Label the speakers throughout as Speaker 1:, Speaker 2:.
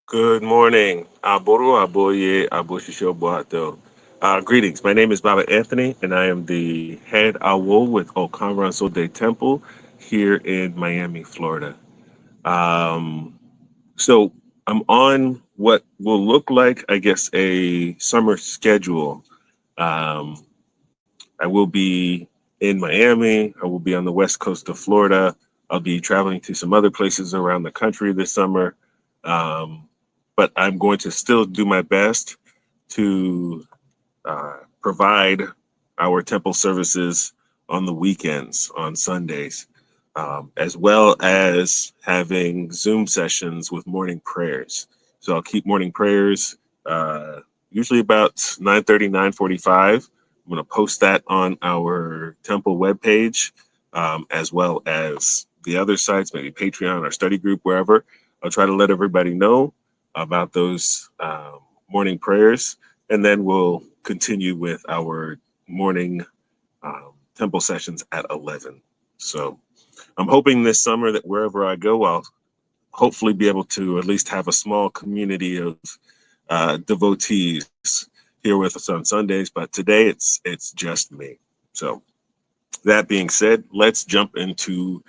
Speaker 1: Good morning. Aboru Aboye Aboshisho Boato. Greetings. My name is Baba Anthony, and I am the head awo with Okaran Sode Temple here in Miami, Florida. Um, so I'm on what will look like, I guess, a summer schedule. Um, I will be in Miami. I will be on the west coast of Florida. I'll be traveling to some other places around the country this summer. Um, but I'm going to still do my best to provide our temple services on the weekends, on Sundays, as well as having Zoom sessions with morning prayers. So I'll keep morning prayers usually about 9:30, 9:45. I'm going to post that on our temple webpage, as well as the other sites, maybe Patreon or study group, wherever. I'll try to let everybody know about those morning prayers, and then we'll continue with our morning temple sessions at 11. So I'm hoping this summer that wherever I go, I'll hopefully be able to at least have a small community of devotees here with us on Sundays. But today it's just me. So that being said, let's jump into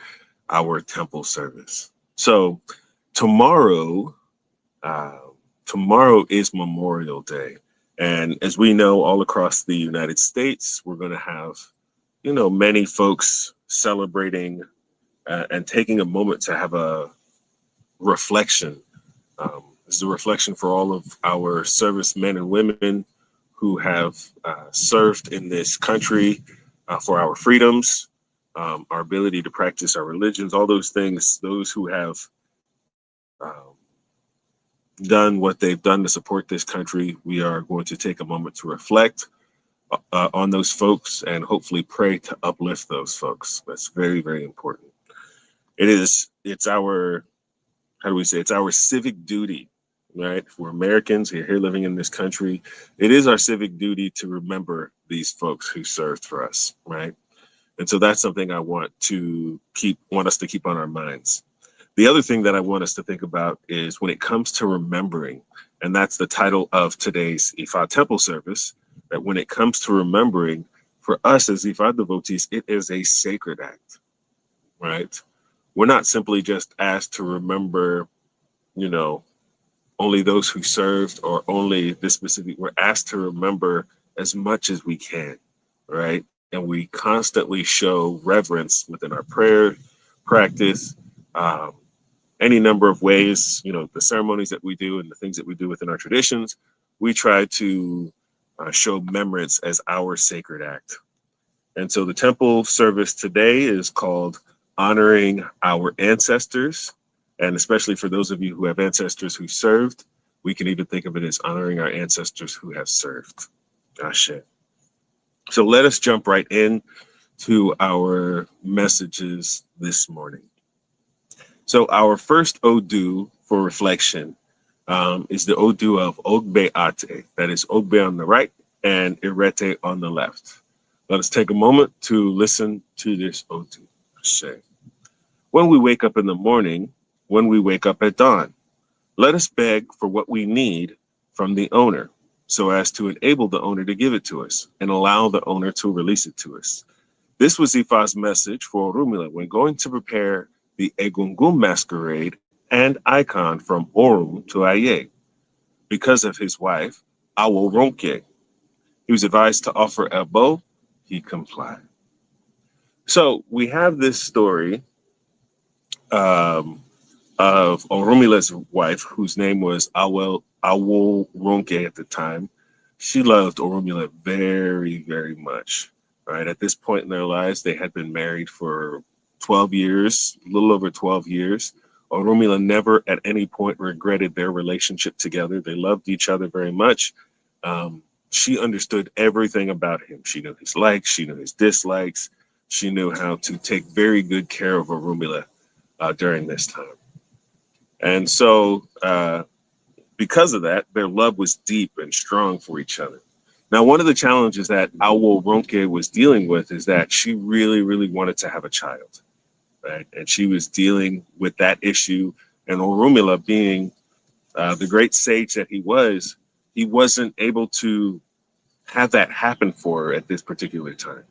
Speaker 1: our temple service. So tomorrow, uh, tomorrow is Memorial Day. And as we know, all across the United States, we're going to have, many folks celebrating and taking a moment to have a reflection. This is a reflection for all of our servicemen and women who have served in this country for our freedoms, our ability to practice our religions, all those things, those who have um, done what they've done to support this country. We are going to take a moment to reflect on those folks and hopefully pray to uplift those folks. That's very, very important. It's our, how do we say, it's our civic duty, right? If we're Americans, we're here living in this country. It is our civic duty to remember these folks who served for us, right? And so that's something I want us to keep on our minds. The other thing that I want us to think about is when it comes to remembering, and that's the title of today's Ifa Temple service, that when it comes to remembering, for us as Ifa devotees, it is a sacred act, right? We're not simply just asked to remember, you know, only those who served or only this specific, we're asked to remember as much as we can, right? And we constantly show reverence within our prayer practice, um, any number of ways, the ceremonies that we do and the things that we do within our traditions, we try to show remembrance as our sacred act. And so the temple service today is called Honoring Our Ancestors. And especially for those of you who have ancestors who served, we can even think of it as honoring our ancestors who have served. Gosh. So let us jump right in to our messages this morning. So our first Odu for reflection is the Odu of Ogbe Ate. That is Ogbe on the right and Irete on the left. Let us take a moment to listen to this Odu. Say, when we wake up in the morning, when we wake up at dawn, let us beg for what we need from the owner so as to enable the owner to give it to us and allow the owner to release it to us. This was Ifa's message for Orumila when going to prepare the Egungun masquerade and icon from Orum to Aye. Because of his wife, Aworonke, he was advised to offer a bow. He complied. So we have this story um, of Orumila's wife, whose name was Aworonke at the time. She loved Orumila very, very much. Right at this point in their lives, they had been married for 12 years, a little over 12 years. Orumila never at any point regretted their relationship together. They loved each other very much. She understood everything about him. She knew his likes, she knew his dislikes. She knew how to take very good care of Orumila during this time. And so, because of that, their love was deep and strong for each other. Now, one of the challenges that Awo Ronke was dealing with is that she really, really wanted to have a child, right? And she was dealing with that issue. And Orumila being The great sage that he wasn't able to have that happen for her at this particular time.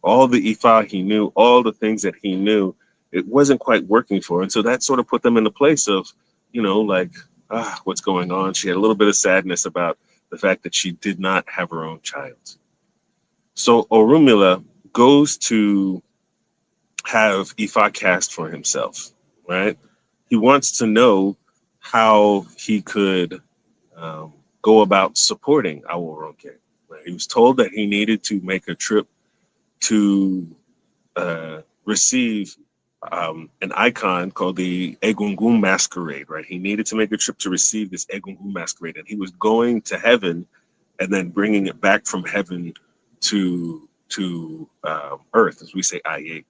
Speaker 1: All the Ifa he knew, all the things that he knew, it wasn't quite working for her. And so that sort of put them in the place of, like, what's going on? She had a little bit of sadness about the fact that she did not have her own child. So Orunmila goes to have Ifa cast for himself, right? He wants to know how he could um, go about supporting Aworonke. Right? He was told that he needed to make a trip to receive an icon called the Egungun Masquerade, right? He needed to make a trip to receive this Egungun Masquerade, and he was going to heaven and then bringing it back from heaven to earth, as we say, Aye.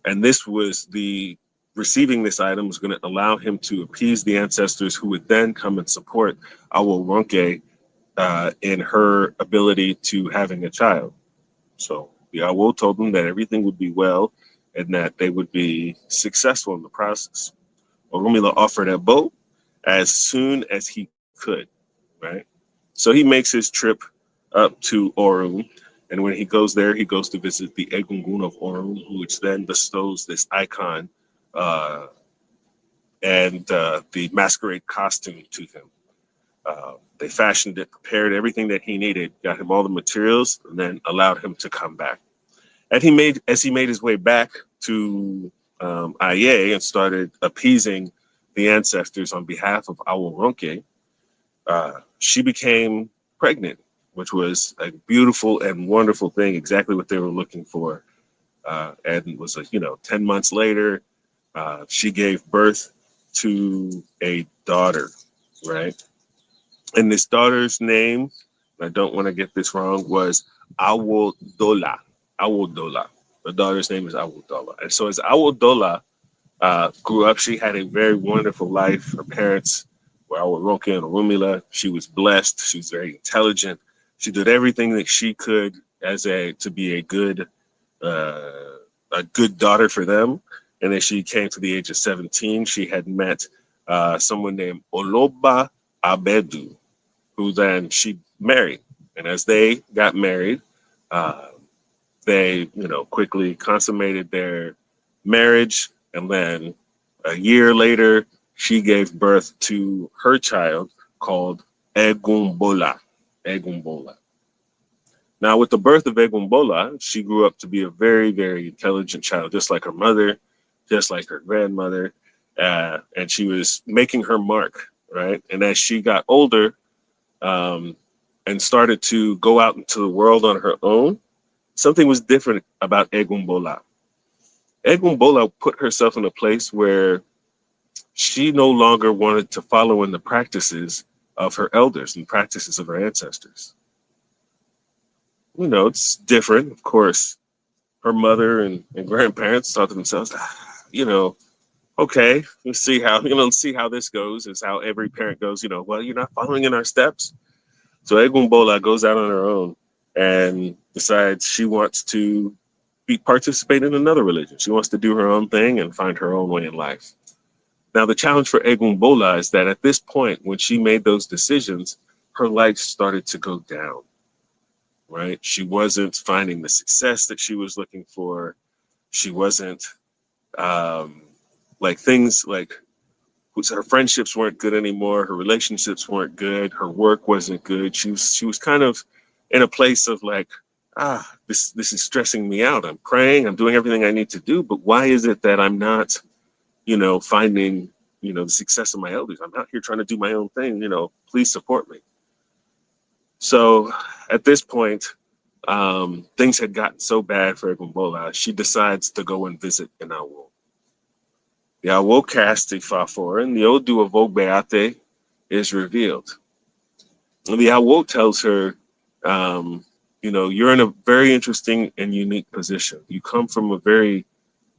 Speaker 1: And this was the receiving this item was going to allow him to appease the ancestors who would then come and support Aworonke in her ability to having a child. So the Awo told them that everything would be well and that they would be successful in the process. Orunmila offered a boat as soon as he could, right? So he makes his trip up to Orun, and when he goes there, he goes to visit the Egungun of Orun, which then bestows this icon uh, and the masquerade costume to him. They fashioned it, prepared everything that he needed, got him all the materials, and then allowed him to come back. And as he made his way back to Aye and started appeasing the ancestors on behalf of Aworonke, she became pregnant, which was a beautiful and wonderful thing, exactly what they were looking for. And it was 10 months later, she gave birth to a daughter, right? And this daughter's name, I don't want to get this wrong, was Awodola. Awodola. The daughter's name is Awodola. And so as Awodola grew up, she had a very wonderful life. Her parents were Aworonke and Orunmila. She was blessed. She was very intelligent. She did everything that she could to be uh, a good daughter for them. And then she came to the age of 17. She had met someone named Oloba Abedu, who then she married. And as they got married, uh, they, quickly consummated their marriage. And then a year later, she gave birth to her child called Egumbola. Egumbola. Now, with the birth of Egumbola, she grew up to be a very, very intelligent child, just like her mother, just like her grandmother. And she was making her mark, right? And as she got older, um, and started to go out into the world on her own, something was different about Egumbola. Egumbola put herself in a place where she no longer wanted to follow in the practices of her elders and practices of her ancestors. It's different, of course. Her mother and grandparents thought to themselves, okay, let's see how this goes. Is how every parent goes. Well, you're not following in our steps. So Egumbola goes out on her own and decides she wants to participate in another religion. She wants to do her own thing and find her own way in life. Now, the challenge for Egumbola is that at this point, when she made those decisions, her life started to go down, right? She wasn't finding the success that she was looking for. She wasn't things like her friendships weren't good anymore. Her relationships weren't good. Her work wasn't good. She was kind of in a place of like, this is stressing me out. I'm praying. I'm doing everything I need to do, but why is it that I'm not, finding, the success of my elders? I'm out here trying to do my own thing. Please support me. So at this point, things had gotten so bad for Egumbola, she decides to go and visit an Awo. The Awo cast Ifa for her, and the Odu of Ogbeate is revealed. And the Awo tells her, you're in a very interesting and unique position. You come from a very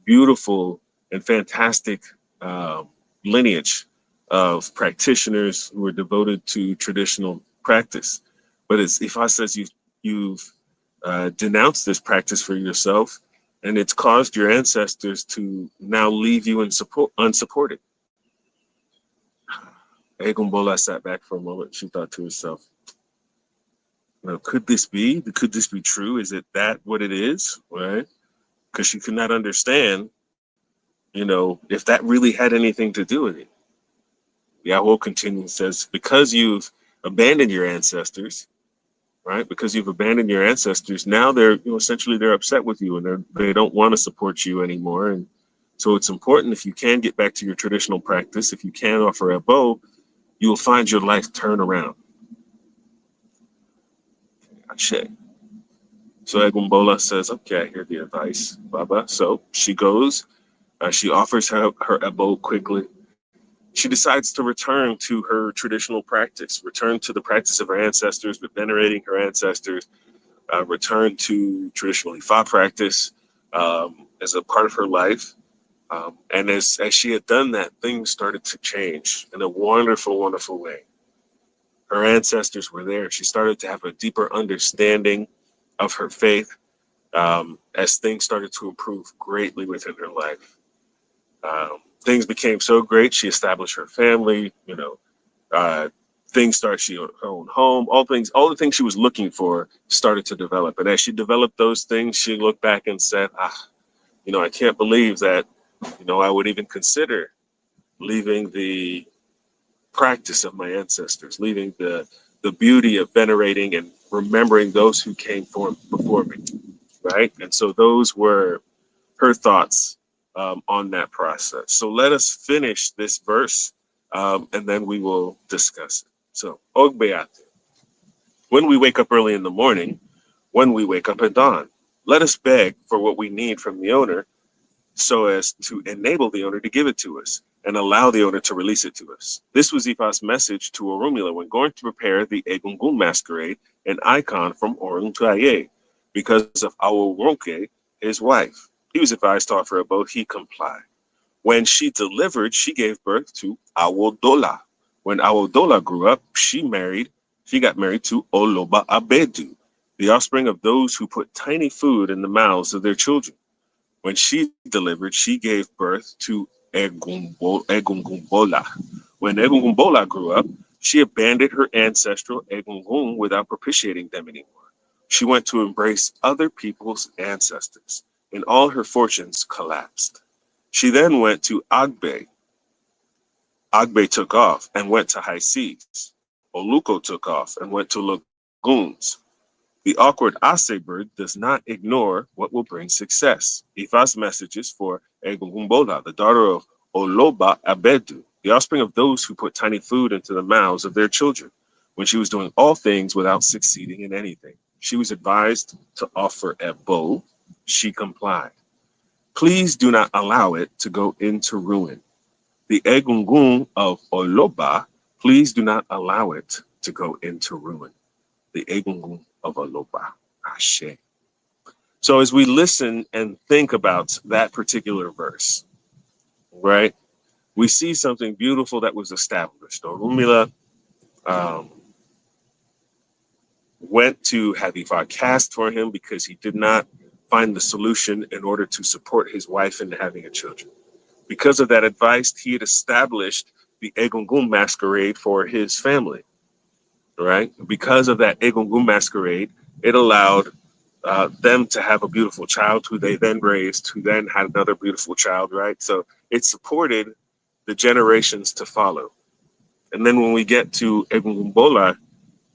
Speaker 1: beautiful and fantastic lineage of practitioners who are devoted to traditional practice. But as Ifa says, you've denounced this practice for yourself, and it's caused your ancestors to now leave you unsupported. Egumbola sat back for a moment. She thought to herself, could this be? Could this be true? Is it that what it is? Right? Because she could not understand, if that really had anything to do with it. Yahweh continues, says, because you've abandoned your ancestors, right? Because you've abandoned your ancestors, now they're, essentially they're upset with you, and they don't want to support you anymore. And so it's important, if you can get back to your traditional practice, if you can offer a bow, you will find your life turn around. Ashe. So Egumbola says, okay, I hear the advice, Baba. So she goes, she offers her ebo quickly. She decides to return to her traditional practice, return to the practice of her ancestors, but venerating her ancestors, return to traditional Ifa practice as a part of her life. And as she had done that, things started to change in a wonderful, wonderful way. Her ancestors were there. She started to have a deeper understanding of her faith as things started to improve greatly within her life. Things became so great. She established her family, things started, she owned her own home, all the things she was looking for started to develop. And as she developed those things, she looked back and said, I can't believe that, I would even consider leaving the practice of my ancestors, leaving the beauty of venerating and remembering those who came before me, right? And so those were her thoughts on that process. So let us finish this verse and then we will discuss it. So, Ogbeate, when we wake up early in the morning, when we wake up at dawn, let us beg for what we need from the owner so as to enable the owner to give it to us and allow the owner to release it to us. This was Ifa's message to Orunmila when going to prepare the Egungun masquerade, an icon from Oruntuaye, because of Aworonke, his wife. He was advised to offer a bow. He complied. When she delivered, she gave birth to Awodola. When Awodola grew up, she got married to Oloba Abedu, the offspring of those who put tiny food in the mouths of their children. When she delivered, she gave birth to Egungumbola. When Egungumbola grew up, she abandoned her ancestral Egungun without propitiating them anymore. She went to embrace other people's ancestors, and all her fortunes collapsed. She then went to Agbe. Agbe took off and went to high seas. Oluko took off and went to lagoons. The awkward Ase bird does not ignore what will bring success. Ifa's messages for Egungumbola, the daughter of Oloba Abedu, the offspring of those who put tiny food into the mouths of their children, when she was doing all things without succeeding in anything. She was advised to offer a bow. She complied. Please do not allow it to go into ruin. The Egungun of Oloba, please do not allow it to go into ruin. The Egungun of Oloba. Ashe. So as we listen and think about that particular verse, right, we see something beautiful that was established. Orunmila went to have Ifa cast for him because he did not find the solution in order to support his wife in having a children. Because of that advice, he had established the Egungun masquerade for his family, right? Because of that Egungun masquerade, it allowed them to have a beautiful child who they then raised, who then had another beautiful child, right? So it supported the generations to follow. And then when we get to Egungumbola,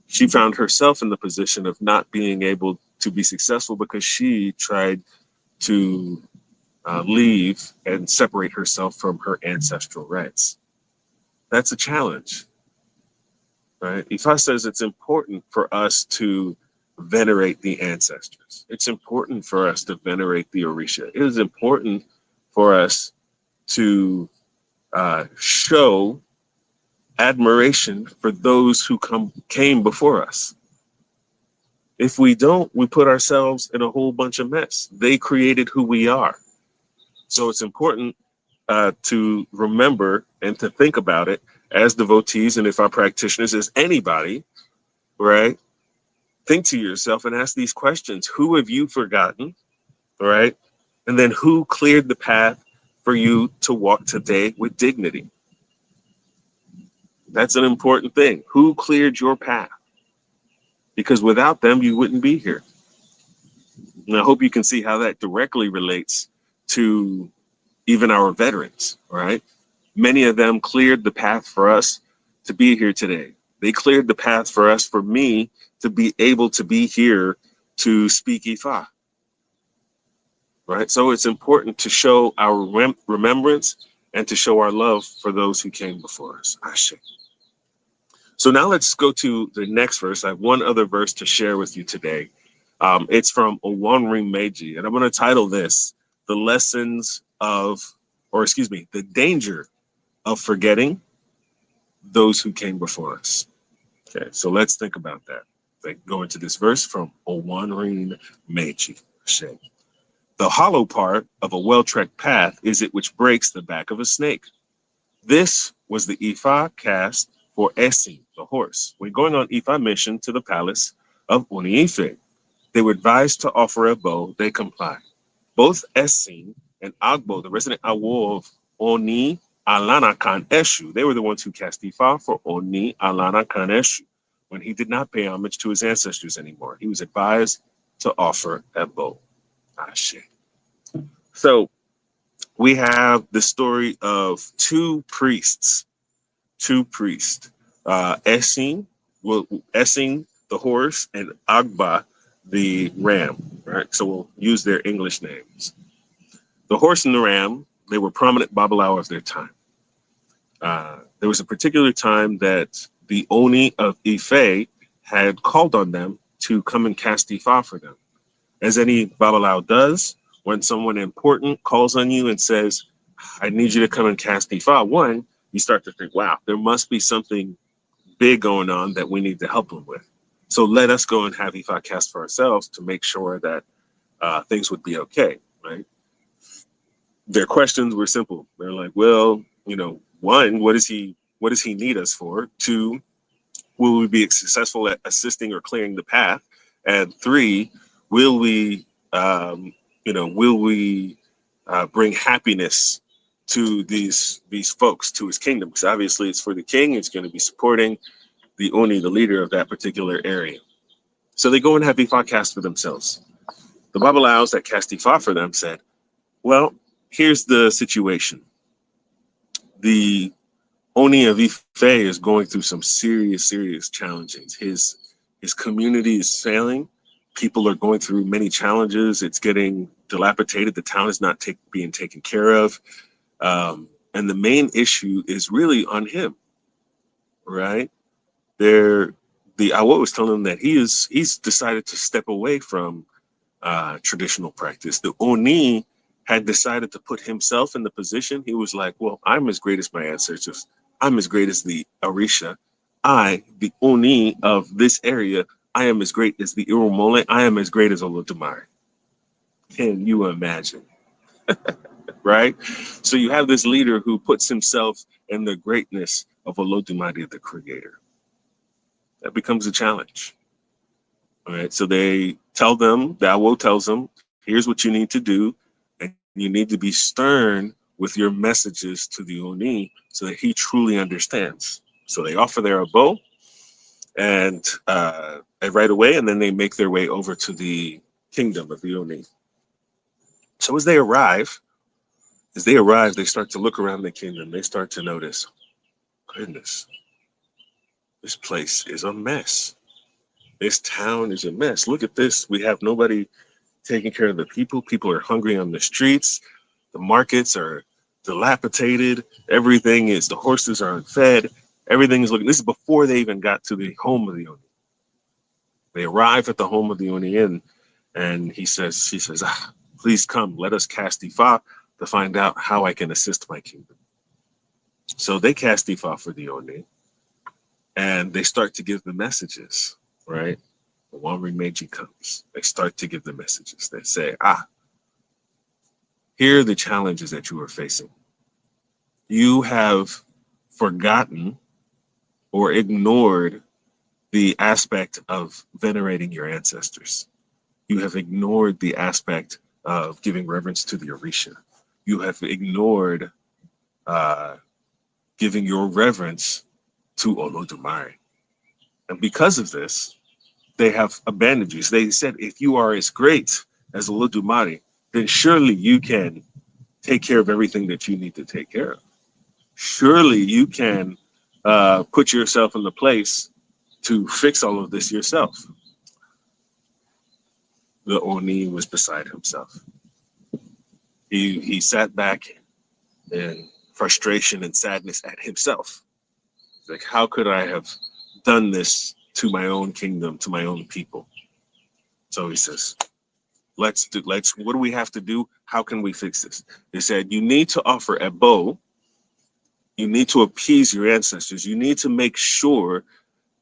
Speaker 1: she found herself in the position of not being able to be successful because she tried to leave and separate herself from her ancestral rights. That's a challenge, right? Ifa says it's important for us to venerate the ancestors. It's important for us to venerate the Orisha. It is important for us to show admiration for those who came before us. If we don't, we put ourselves in a whole bunch of mess. They created who we are. So it's important to remember and to think about it as devotees, and if our practitioners, as anybody, right? Think to yourself and ask these questions. Who have you forgotten, right? And then who cleared the path for you to walk today with dignity? That's an important thing. Who cleared your path? Because without them, you wouldn't be here. And I hope you can see how that directly relates to even our veterans, right? Many of them cleared the path for us to be here today. They cleared the path for us, for me, to be able to be here to speak Ifa, right? So it's important to show our remembrance and to show our love for those who came before us. Ashe. So now let's go to the next verse. I have one other verse to share with you today. It's from Owanri Meiji, and I'm going to title this The Lessons of, or excuse me, The Danger of Forgetting Those Who Came Before Us. Okay, so let's think about that. Like, go into this verse from Owanri Meiji. The hollow part of a well-trekked path is it which breaks the back of a snake. This was the Ifa cast for Esin, the horse. When going on Ifa mission to the palace of Oni-Ife, they were advised to offer a bow. They complied. Both Esin and Agbo, the resident Awo of Oni Alana Khan Eshu, they were the ones who cast Ifa for Oni Alana Khan Eshu. When he did not pay homage to his ancestors anymore, he was advised to offer a bow. Ashe. So we have the story of two priests. Esin, the horse, and Agba, the ram, right? So we'll use their English names. The horse and the ram, they were prominent Babalawo of their time. There was a particular time that the Oni of Ife had called on them to come and cast Ifa for them. As any Babalawo does, when someone important calls on you and says, I need you to come and cast Ifa, one, you start to think, wow, there must be something big going on that we need to help them with. So let us go and have Ifa cast for ourselves to make sure that things would be okay, right? Their questions were simple. They're like, well, one, what does he need us for? Two, will we be successful at assisting or clearing the path? And three, will we bring happiness to these folks, to his kingdom? Because obviously it's for the king. It's going to be supporting the Oni, the leader of that particular area. So they go and have Ifa cast for themselves. The Babalawos that cast Ifa for them said, well, here's the situation. The Oni of Ife is going through some serious challenges. His community is failing. People are going through many challenges. It's getting dilapidated. The town is not being taken care of. And the main issue is really on him, right? The Awo was telling him that he's decided to step away from traditional practice. The Oni had decided to put himself in the position. He was like, well, I'm as great as my ancestors. I'm as great as the Orisha. I, the Oni of this area, I am as great as the Irumole. I am as great as Olodumare. Can you imagine? Right? So you have this leader who puts himself in the greatness of Olodumare, the creator. That becomes a challenge. All right. So they tell them, the Awo tells them, here's what you need to do. And you need to be stern with your messages to the Oni so that he truly understands. So they offer their abo and right away, and then they make their way over to the kingdom of the Oni. So as they arrive, they start to look around the kingdom. They start to notice, goodness, this place is a mess. This town is a mess. Look at this. We have nobody taking care of the people. People are hungry on the streets. The markets are dilapidated. The horses are unfed. Everything is looking, this is before they even got to the home of the Oni. They arrive at the home of the Oni Inn, and she says, please come, let us cast Ifa to find out how I can assist my kingdom. So they cast Ifa for the Oni, and they start to give the messages, right? The Owanri Meiji comes. They start to give the messages. They say, here are the challenges that you are facing. You have forgotten or ignored the aspect of venerating your ancestors. You have ignored the aspect of giving reverence to the Orisha. You have ignored giving your reverence to Olodumare. And because of this, they have abandoned you. So they said, if you are as great as Olodumare, then surely you can take care of everything that you need to take care of. Surely you can put yourself in the place to fix all of this yourself. The Oni was beside himself. He sat back in frustration and sadness at himself. Like, how could I have done this to my own kingdom, to my own people? So he says, what do we have to do? How can we fix this? They said, you need to offer a bow. You need to appease your ancestors. You need to make sure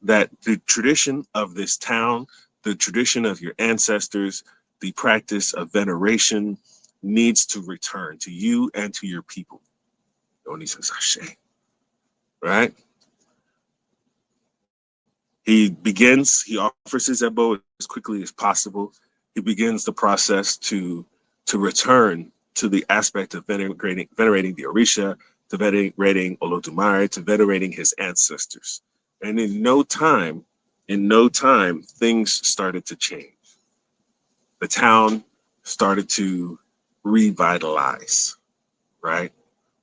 Speaker 1: that the tradition of this town, the tradition of your ancestors, the practice of veneration needs to return to you and to your people. Oni says, Ashe, right? He offers his ebo as quickly as possible. He begins the process to return to the aspect of venerating the Orisha, to venerating Olodumare, to venerating his ancestors. And in no time, things started to change. The town started to revitalize, right?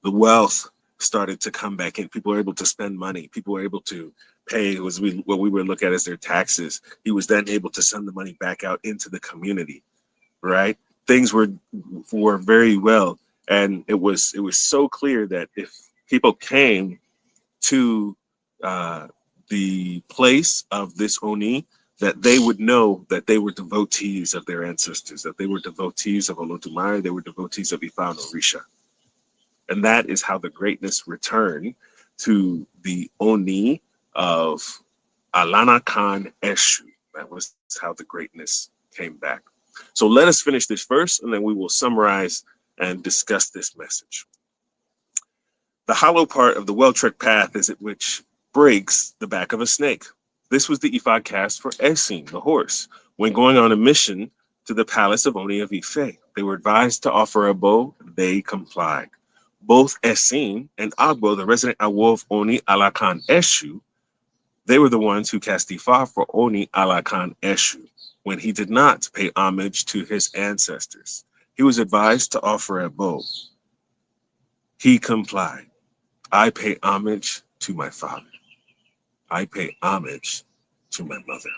Speaker 1: The wealth started to come back in. People were able to spend money. People were able to pay what we would look at as their taxes. He was then able to send the money back out into the community, right? Things were very well, and it was so clear that if people came to the place of this Oni, that they would know that they were devotees of their ancestors, that they were devotees of Olodumare, they were devotees of Ifa and Orisha. And that is how the greatness returned to the Oni of Alana Khan Eshu. That was how the greatness came back. So let us finish this verse, and then we will summarize and discuss this message. The hollow part of the well-trekked path is it which breaks the back of a snake. This was the Ifa cast for Esin, the horse, when going on a mission to the palace of Oni of Ife. They were advised to offer a bow. They complied. Both Esin and Agbo, the resident Awo of Oni Alakan Eshu, they were the ones who cast Ifa for Oni Alakan Eshu when he did not pay homage to his ancestors. He was advised to offer a bow. He complied. I pay homage to my father. I pay homage to my mother.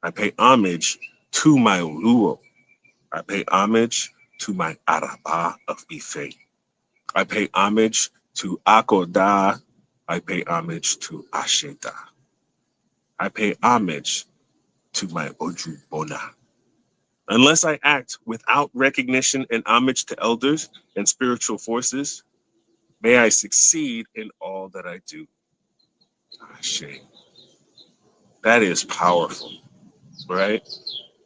Speaker 1: I pay homage to my Oluo. I pay homage to my Araba of Ife. I pay homage to Akoda. I pay homage to Asheta. I pay homage to my Ojubona. Unless I act without recognition and homage to elders and spiritual forces, may I succeed in all that I do. Ashe. That is powerful, right?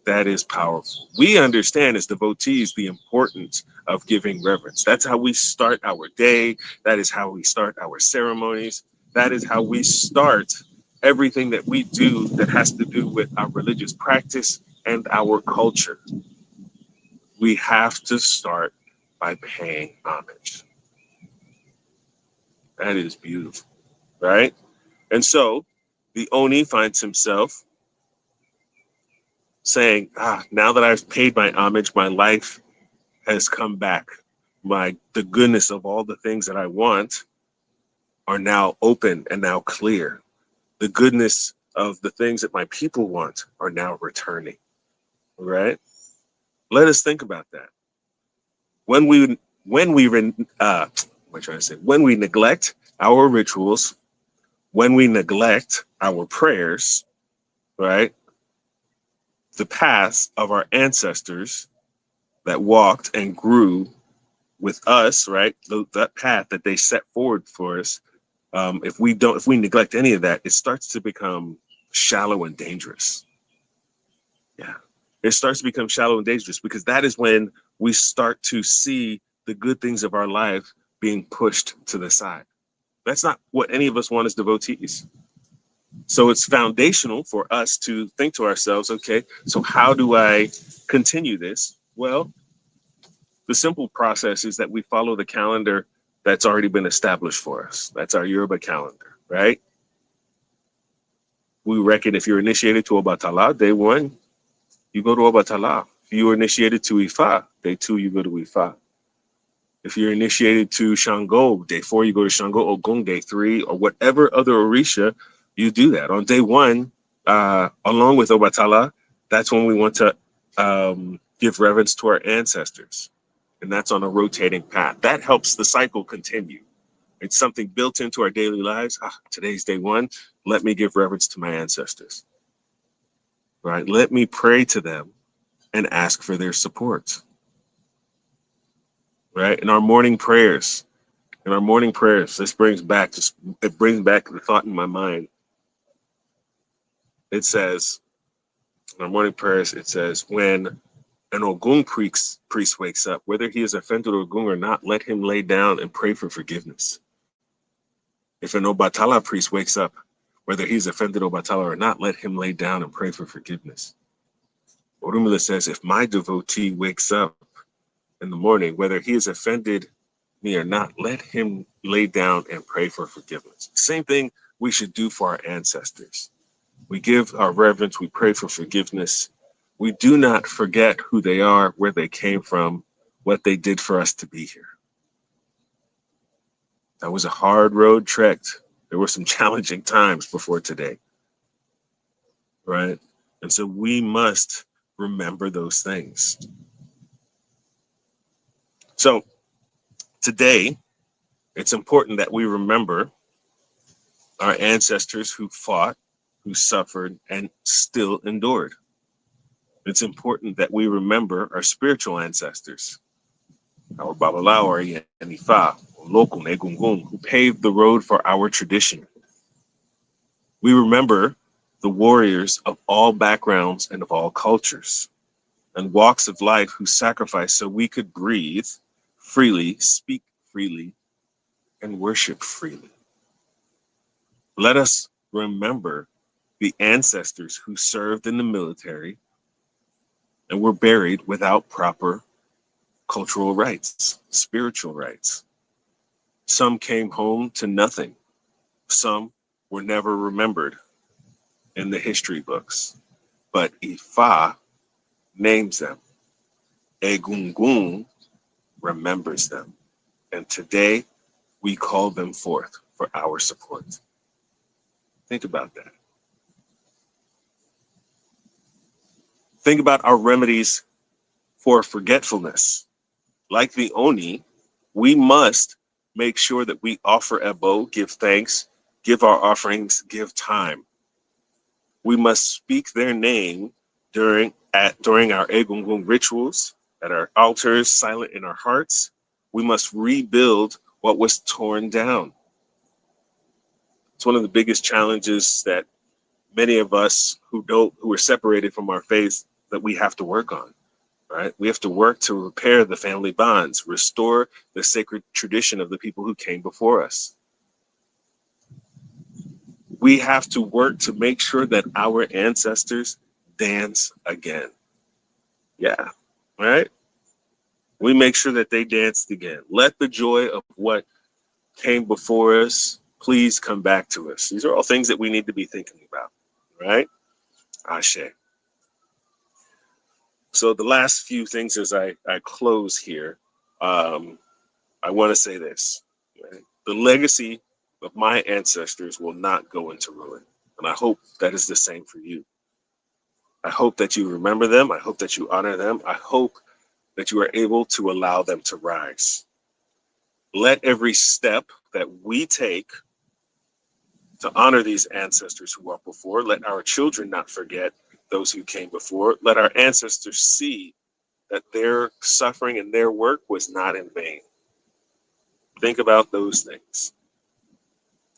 Speaker 1: That is powerful. We understand as devotees the importance of giving reverence. That's how we start our day. That is how we start our ceremonies. That is how we start everything that we do that has to do with our religious practice and our culture. We have to start by paying homage. That is beautiful, right? And so the Oni finds himself saying, now that I've paid my homage, my life has come back. The goodness of all the things that I want are now open and now clear. The goodness of the things that my people want are now returning. Right? Let us think about that. When we neglect our rituals, when we neglect our prayers, right? The paths of our ancestors that walked and grew with us, right? That path that they set forward for us. If we neglect any of that, it starts to become shallow and dangerous. Yeah, it starts to become shallow and dangerous because that is when we start to see the good things of our life being pushed to the side. That's not what any of us want as devotees. So it's foundational for us to think to ourselves, okay, so how do I continue this? Well, the simple process is that we follow the calendar that's already been established for us. That's our Yoruba calendar, right? We reckon if you're initiated to Obatala, day one, you go to Obatala. If you were initiated to Ifa, day two, you go to Ifa. If you're initiated to Shango, day four, you go to Shango. Ogun, day three, or whatever other Orisha, you do that. On day one, along with Obatala, that's when we want to give reverence to our ancestors. And that's on a rotating path. That helps the cycle continue. It's something built into our daily lives. Today's day one. Let me give reverence to my ancestors. Right? Let me pray to them and ask for their support. Right? In our morning prayers, this brings back the thought in my mind. It says, in our morning prayers, it says, when an Ogun priest wakes up, whether he is offended Ogun or not, let him lay down and pray for forgiveness. If an Obatala priest wakes up, whether he's offended Obatala or not, let him lay down and pray for forgiveness. Orunmila says, if my devotee wakes up in the morning, whether he has offended me or not, let him lay down and pray for forgiveness. Same thing we should do for our ancestors. We give our reverence, we pray for forgiveness. We do not forget who they are, where they came from, what they did for us to be here. That was a hard road trekked. There were some challenging times before today, right? And so we must remember those things. So today, it's important that we remember our ancestors who fought, who suffered, and still endured. It's important that we remember our spiritual ancestors, our Babalawo and Ifa, Olokun, Egungun, who paved the road for our tradition. We remember the warriors of all backgrounds and of all cultures and walks of life who sacrificed so we could breathe freely, speak freely, and worship freely. Let us remember the ancestors who served in the military and were buried without proper cultural rites, spiritual rites. Some came home to nothing. Some were never remembered in the history books. But Ifa names them. Egungun remembers them. And today we call them forth for our support. Think about that. Think about our remedies for forgetfulness. Like the Oni, we must make sure that we offer Ebo, give thanks, give our offerings, give time. We must speak their name during our Egungun rituals, at our altars, silent in our hearts. We must rebuild what was torn down. It's one of the biggest challenges that many of us who are separated from our faith that we have to work on, right? We have to work to repair the family bonds, restore the sacred tradition of the people who came before us. We have to work to make sure that our ancestors dance again. Yeah, right? We make sure that they danced again. Let the joy of what came before us please come back to us. These are all things that we need to be thinking about, right? Ashe. So the last few things as I close here, I want to say this. Right? The legacy of my ancestors will not go into ruin. And I hope that is the same for you. I hope that you remember them. I hope that you honor them. I hope that you are able to allow them to rise. Let every step that we take to honor these ancestors who walked before, let our children not forget those who came before. Let our ancestors see that their suffering and their work was not in vain. Think about those things.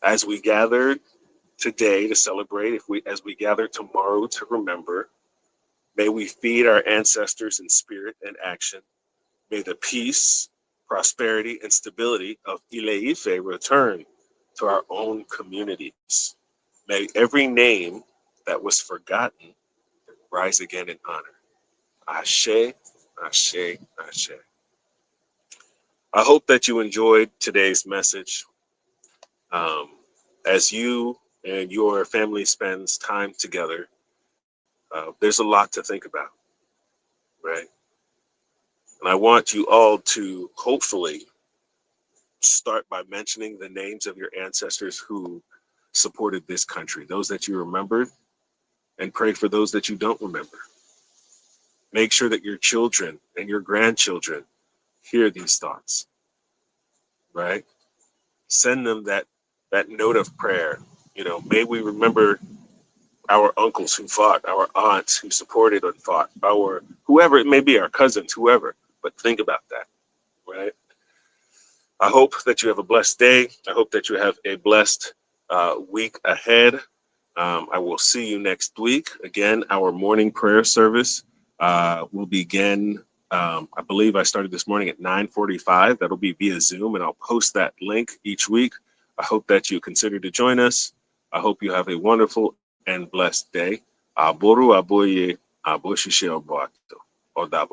Speaker 1: As we gather today to celebrate, as we gather tomorrow to remember, may we feed our ancestors in spirit and action. May the peace, prosperity, and stability of Ile-Ife return to our own communities. May every name that was forgotten rise again in honor. Ashe, ashe, ashe. I hope that you enjoyed today's message. As you and your family spends time together, there's a lot to think about, right? And I want you all to hopefully start by mentioning the names of your ancestors who supported this country, those that you remembered, and pray for those that you don't remember. Make sure that your children and your grandchildren hear these thoughts, right? Send them that note of prayer. May we remember our uncles who fought, our aunts who supported and fought, our whoever it may be, our cousins, whoever. But think about that, right? I hope that you have a blessed day. I hope that you have a blessed week ahead. I will see you next week. Again, our morning prayer service will begin. I believe I started this morning at 9:45. That'll be via Zoom, and I'll post that link each week. I hope that you consider to join us. I hope you have a wonderful and blessed day. Aboru aboye aboshishe oboato. Odabo.